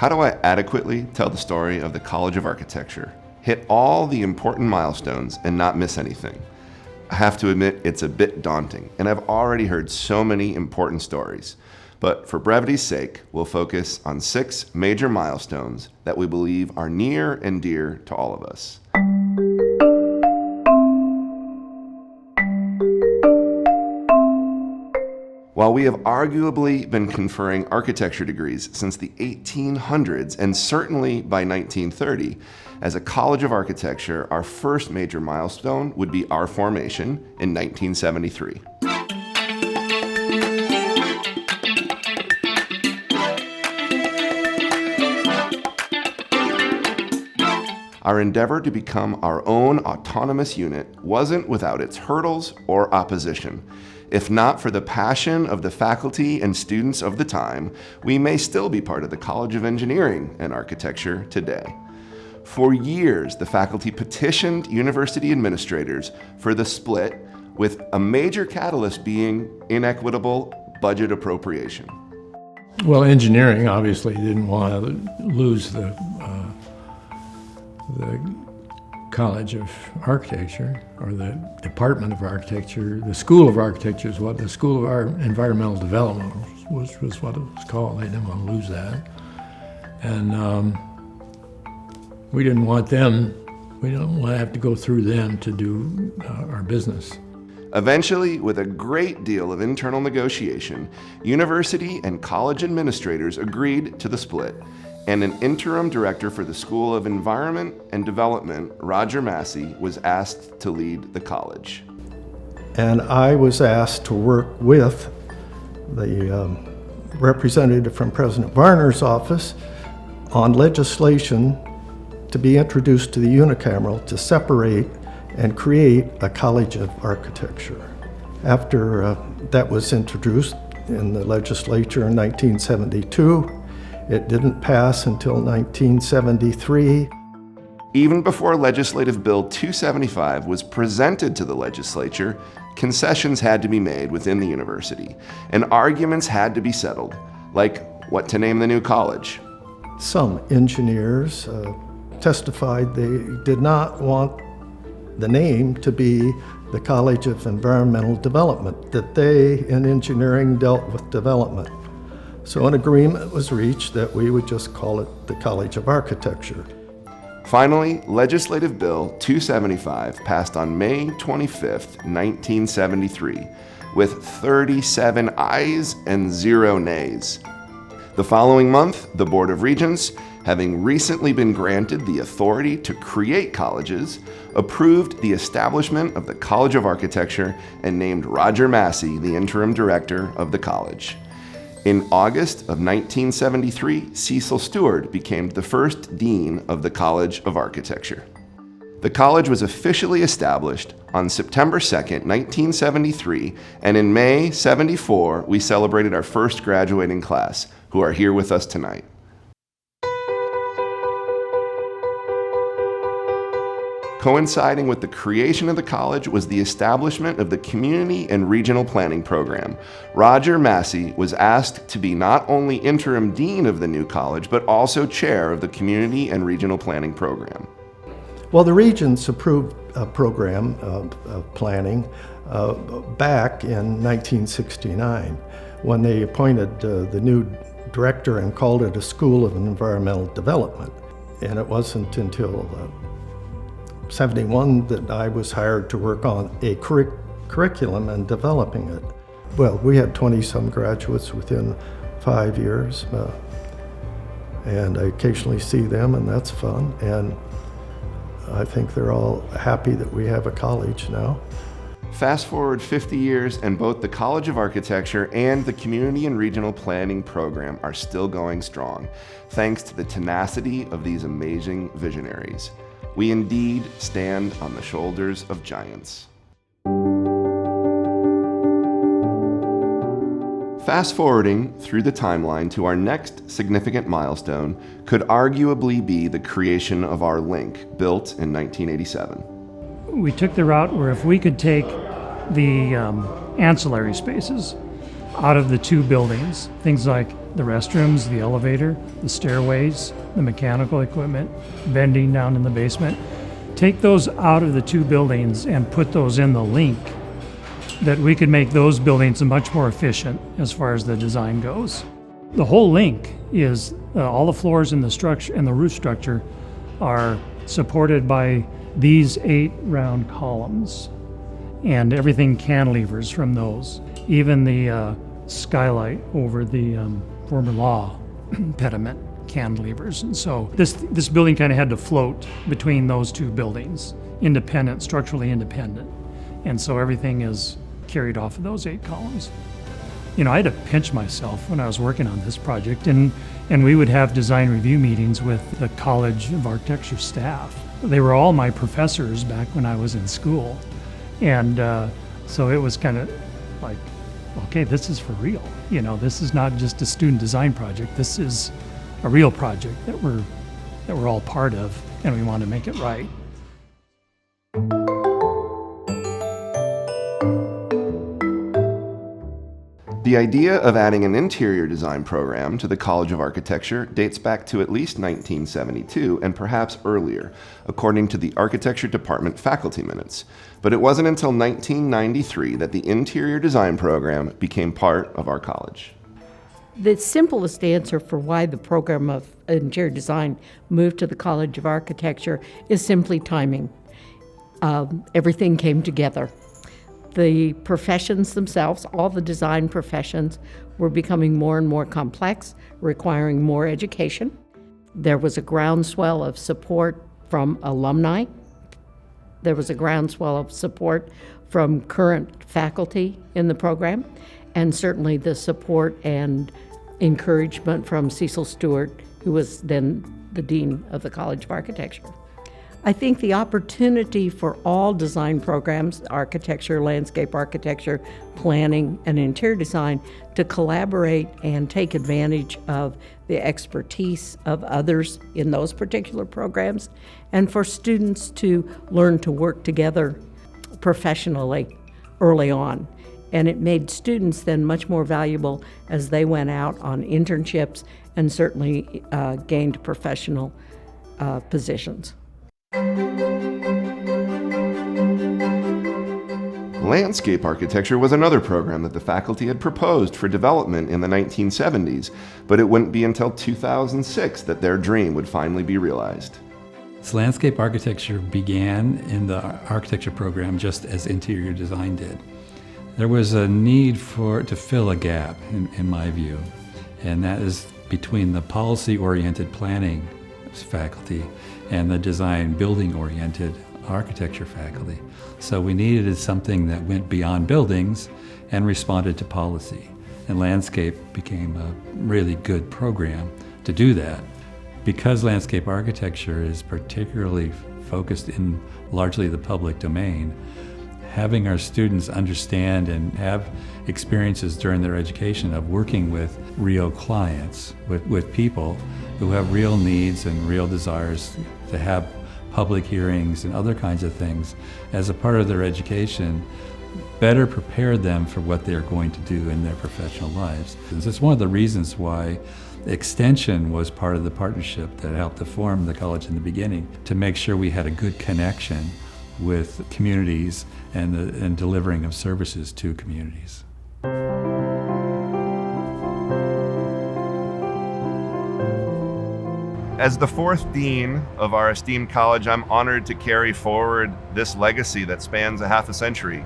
How do I adequately tell the story of the College of Architecture, hit all the important milestones, and not miss anything? I have to admit, it's a bit daunting, and I've already heard so many important stories. But for brevity's sake, we'll focus on 6 major milestones that we believe are near and dear to all of us. While we have arguably been conferring architecture degrees since the 1800s, and certainly by 1930, as a College of Architecture, our first major milestone would be our formation in 1973. Our endeavor to become our own autonomous unit wasn't without its hurdles or opposition. If not for the passion of the faculty and students of the time, we may still be part of the College of Engineering and Architecture today. For years, the faculty petitioned university administrators for the split, with a major catalyst being inequitable budget appropriation. Well, engineering obviously didn't want to lose the College of Architecture, or the Department of Architecture. The School of Architecture is what the School of Environmental Development was what it was called. They didn't want to lose that. And we didn't want them, we don't want to have to go through them to do our business. Eventually, with a great deal of internal negotiation, university and college administrators agreed to the split, and an interim director for the School of Environment and Development, Roger Massey, was asked to lead the college. And I was asked to work with the representative from President Varner's office on legislation to be introduced to the unicameral to separate and create a College of Architecture. After that was introduced in the legislature in 1972, it didn't pass until 1973. Even before Legislative Bill 275 was presented to the legislature, concessions had to be made within the university, and arguments had to be settled, like what to name the new college. Some engineers testified they did not want the name to be the College of Environmental Development, that they in engineering dealt with development. So an agreement was reached that we would just call it the College of Architecture. Finally, Legislative Bill 275 passed on May 25, 1973, with 37 ayes and 0 nays. The following month, the Board of Regents, having recently been granted the authority to create colleges, approved the establishment of the College of Architecture and named Roger Massey the interim director of the college. In August of 1973, Cecil Stewart became the first dean of the College of Architecture. The college was officially established on September 2nd, 1973, and in May 74, we celebrated our first graduating class, who are here with us tonight. Coinciding with the creation of the college was the establishment of the Community and Regional Planning Program. Roger Massey was asked to be not only interim dean of the new college, but also chair of the Community and Regional Planning Program. Well, the Regents approved a program of planning back in 1969 when they appointed the new director and called it a School of Environmental Development. And it wasn't until 71 that I was hired to work on a curriculum and developing it. Well, we had 20-some graduates within 5 years, and I occasionally see them, and that's fun. And I think they're all happy that we have a college now. Fast forward 50 years, and both the College of Architecture and the Community and Regional Planning Program are still going strong, thanks to the tenacity of these amazing visionaries. We indeed stand on the shoulders of giants. Fast forwarding through the timeline to our next significant milestone could arguably be the creation of our link, built in 1987. We took the route where if we could take the ancillary spaces out of the two buildings. Things like the restrooms, the elevator, the stairways, the mechanical equipment, vending down in the basement. Take those out of the two buildings and put those in the link, that we could make those buildings much more efficient as far as the design goes. The whole link is all the floors in the structure and the roof structure are supported by these 8 round columns, and everything cantilevers from those. Even the skylight over the former law pediment cantilevers. And so this building kind of had to float between those two buildings, independent, structurally independent. And so everything is carried off of those 8 columns. You know, I had to pinch myself when I was working on this project, and we would have design review meetings with the College of Architecture staff. They were all my professors back when I was in school. And so it was kind of like, okay, this is for real. You know, this is not just a student design project. This is a real project that we're all part of, and we want to make it right. The idea of adding an interior design program to the College of Architecture dates back to at least 1972 and perhaps earlier, according to the Architecture Department faculty minutes. But it wasn't until 1993 that the interior design program became part of our college. The simplest answer for why the program of interior design moved to the College of Architecture is simply timing. Everything came together. The professions themselves, all the design professions, were becoming more and more complex, requiring more education. There was a groundswell of support from alumni. There was a groundswell of support from current faculty in the program, and certainly the support and encouragement from Cecil Stewart, who was then the Dean of the College of Architecture. I think the opportunity for all design programs, architecture, landscape architecture, planning, and interior design, to collaborate and take advantage of the expertise of others in those particular programs, and for students to learn to work together professionally early on. And it made students then much more valuable as they went out on internships and certainly gained professional positions. Landscape architecture was another program that the faculty had proposed for development in the 1970s, but it wouldn't be until 2006 that their dream would finally be realized. So landscape architecture began in the architecture program just as interior design did. There was a need to fill a gap, in my view, and that is between the policy-oriented planning faculty and the design building-oriented architecture faculty. So we needed something that went beyond buildings and responded to policy. And landscape became a really good program to do that. Because landscape architecture is particularly focused in largely the public domain, having our students understand and have experiences during their education of working with real clients, with people who have real needs and real desires to have public hearings and other kinds of things as a part of their education, better prepare them for what they're going to do in their professional lives. And it's one of the reasons why Extension was part of the partnership that helped to form the college in the beginning, to make sure we had a good connection with communities and delivering of services to communities. As the fourth dean of our esteemed college, I'm honored to carry forward this legacy that spans a half a century.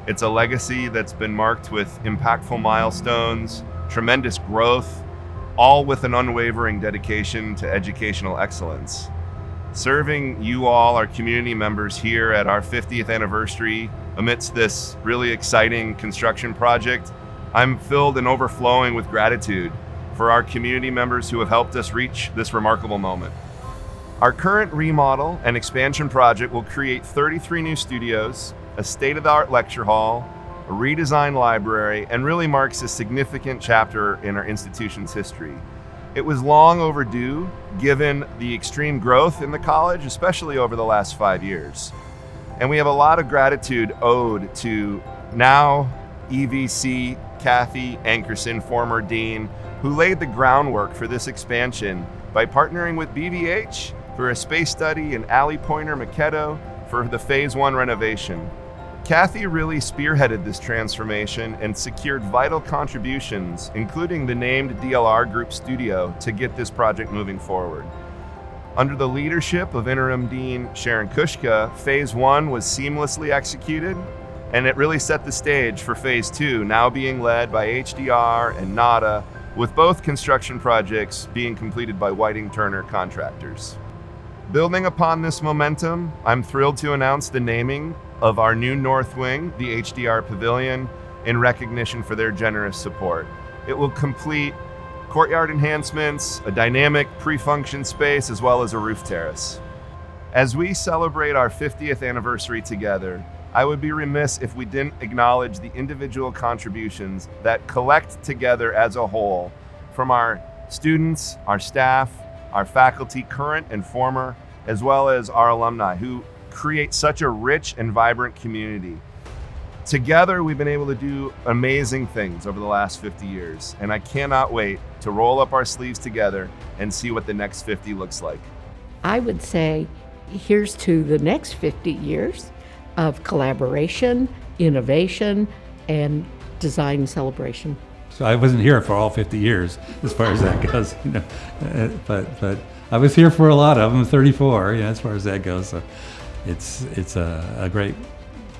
It's a legacy that's been marked with impactful milestones, tremendous growth, all with an unwavering dedication to educational excellence. Serving you all, our community members, here at our 50th anniversary amidst this really exciting construction project, I'm filled and overflowing with gratitude for our community members who have helped us reach this remarkable moment. Our current remodel and expansion project will create 33 new studios, a state-of-the-art lecture hall, a redesigned library, and really marks a significant chapter in our institution's history. It was long overdue, given the extreme growth in the college, especially over the last 5 years. And we have a lot of gratitude owed to now EVC Kathy Ankerson, former dean, who laid the groundwork for this expansion by partnering with BVH for a space study and Allie Pointer Maquetto for the Phase 1 renovation. Kathy really spearheaded this transformation and secured vital contributions, including the named DLR Group studio, to get this project moving forward. Under the leadership of Interim Dean Sharon Kushka, Phase 1 was seamlessly executed, and it really set the stage for Phase 2, now being led by HDR and NADA, with both construction projects being completed by Whiting Turner contractors. Building upon this momentum, I'm thrilled to announce the naming of our new North Wing, the HDR Pavilion, in recognition for their generous support. It will complete courtyard enhancements, a dynamic pre-function space, as well as a roof terrace. As we celebrate our 50th anniversary together, I would be remiss if we didn't acknowledge the individual contributions that collect together as a whole from our students, our staff, our faculty, current and former, as well as our alumni, who create such a rich and vibrant community. Together, we've been able to do amazing things over the last 50 years, and I cannot wait to roll up our sleeves together and see what the next 50 looks like. I would say, here's to the next 50 years of collaboration, innovation, and design celebration. So I wasn't here for all 50 years, as far as that goes, you know. But I was here for a lot of them, 34, as far as that goes. So it's a great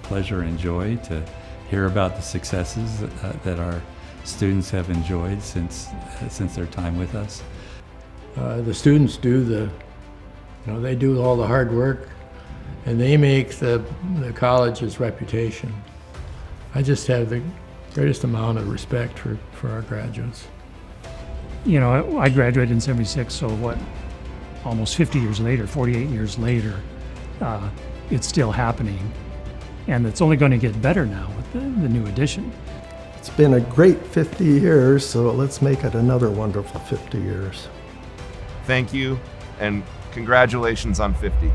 pleasure and joy to hear about the successes that our students have enjoyed since their time with us. The students do they do all the hard work, and they make the college's reputation. I just have the greatest amount of respect for our graduates. You know, I graduated in '76, so what, almost 50 years later, 48 years later, it's still happening. And it's only going to get better now with the new addition. It's been a great 50 years, so let's make it another wonderful 50 years. Thank you, and congratulations on 50.